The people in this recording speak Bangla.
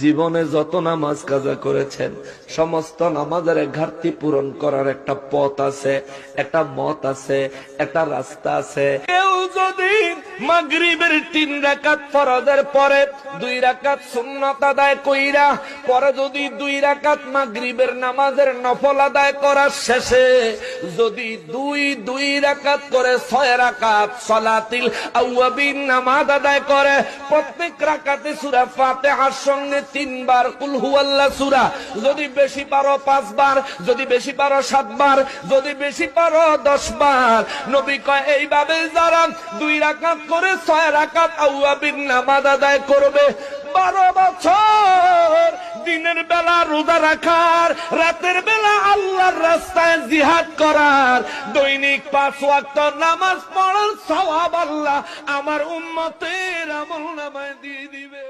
জীবনে যত নামাজ কাজা করেছেন সমস্ত নামাজের ঘাটতি পূরণ করার একটা পথ আছে, একটা মত আছে, একটা রাস্তা আছে। কেউ যদি মাগরিবের 3 রাকাত ফরজের পরে 2 রাকাত সুন্নাত আদায় কইরা পরে যদি 2 রাকাত মাগরিবের নামাজের নফল আদায় করার শেষে যদি 2 রাকাত করে 6 রাকাত সালাতুল আওয়াবিন নামাজ আদায় করে, প্রত্যেক রাকাতে সূরা ফাতিহার সঙ্গে 3 বার কুল হুয়াল্লাহ সূরা, যদি বেশি পারো 5 বার, যদি বেশি পারো 7 বার, যদি বেশি পারো 10 বার। নবী কয় এইভাবে যারা 2 রাকাত করে 6 রাকাত আওয়াবিন নামাজ আদায় করবে, 12 বছর দিনের বেলা রোজা রাখার, রাতের বেলা আল্লাহর রাস্তায় জিহাদ করার, দৈনিক 5 ওয়াক্ত নামাজ পড়ার সওয়াব আল্লাহ আমার উম্মতের আমলনামায় দিয়ে দিবে।